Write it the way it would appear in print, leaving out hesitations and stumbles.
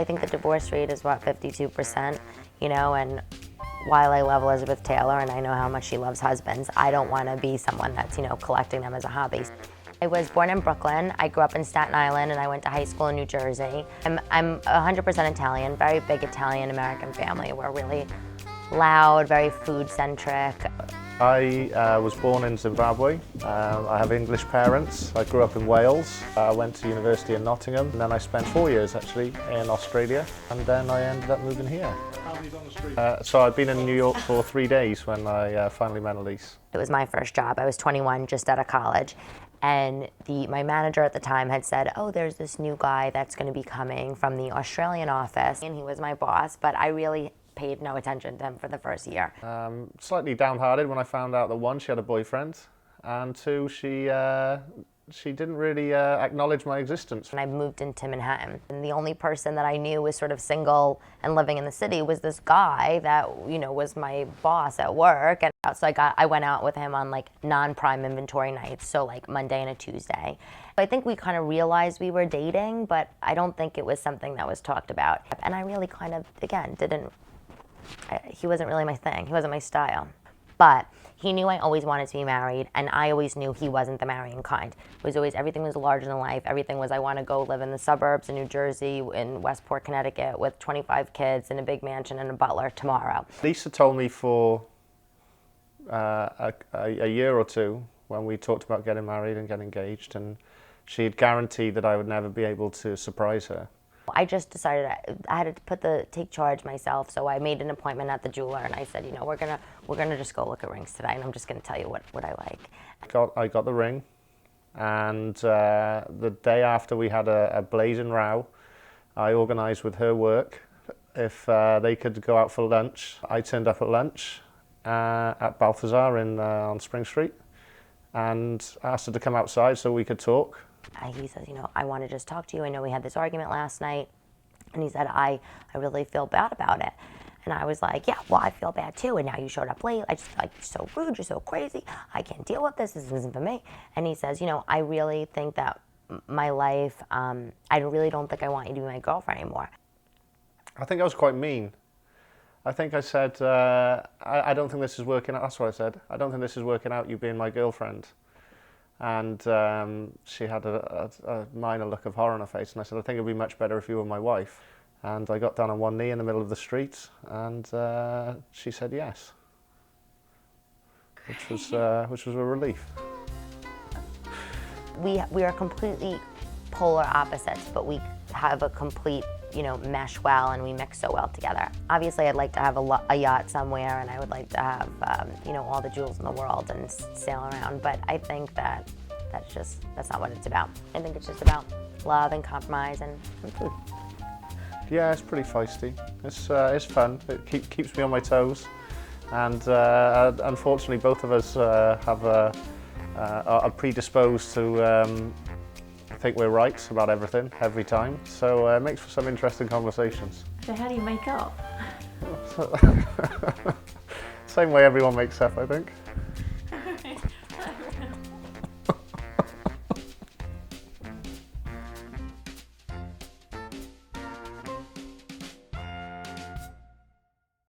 I think the divorce rate is, what, 52%, and while I love Elizabeth Taylor and I know how much she loves husbands, I don't want to be someone that's, collecting them as a hobby. I was born in Brooklyn. I grew up in Staten Island and I went to high school in New Jersey. I'm 100% Italian, very big Italian-American family. We're really loud, very food-centric. I was born in Zimbabwe. I have English parents. I grew up in Wales. I went to university in Nottingham, and then I spent 4 years actually in Australia, and then I ended up moving here. So I've been in New York for 3 days when I finally met Elyse. It was my first job. I was 21, just out of college. And my manager at the time had said, oh, there's this new guy that's going to be coming from the Australian office. And he was my boss, but I really paid no attention to him for the first year. Slightly downhearted when I found out that one, she had a boyfriend, and two, she didn't really acknowledge my existence. And I moved into Manhattan, and the only person that I knew was sort of single and living in the city was this guy that, was my boss at work. And so I went out with him on like non-prime inventory nights, so like Monday and a Tuesday. I think we kind of realized we were dating, but I don't think it was something that was talked about. And I really kind of, again, he wasn't really my thing. He wasn't my style. But he knew I always wanted to be married, and I always knew he wasn't the marrying kind. It was always, everything was larger than life. Everything was, I want to go live in the suburbs in New Jersey, in Westport, Connecticut, with 25 kids in a big mansion and a butler tomorrow. Lisa told me for a year or two when we talked about getting married and getting engaged, and she had guaranteed that I would never be able to surprise her. I just decided I had to take charge myself, so I made an appointment at the jeweler, and I said, we're gonna just go look at rings today, and I'm just gonna tell you what I like. I got the ring, and the day after we had a blazing row, I organised with her work if they could go out for lunch. I turned up at lunch at Balthazar on Spring Street, and asked her to come outside so we could talk. He says, I want to just talk to you. I know we had this argument last night. And he said, I really feel bad about it. And I was like, yeah, well, I feel bad too. And now you showed up late. I just feel like you're so rude. You're so crazy. I can't deal with this. This isn't for me. And he says, I really think that my life, I really don't think I want you to be my girlfriend anymore. I think I was quite mean. I think I said, I don't think this is working out. That's what I said. I don't think this is working out, you being my girlfriend. And she had a minor look of horror on her face, and I said, I think it would be much better if you were my wife. And I got down on one knee in the middle of the street, and she said yes, which was a relief. We are completely polar opposites, but we have a complete mesh well, and we mix so well together. Obviously, I'd like to have a yacht somewhere, and I would like to have, all the jewels in the world and sail around. But I think that's not what it's about. I think it's just about love and compromise and food. Yeah, it's pretty feisty. It's fun. It keeps me on my toes, and unfortunately, both of us are predisposed to. I think we're right about everything, every time, so it makes for some interesting conversations. So how do you make up? Same way everyone makes up, I think.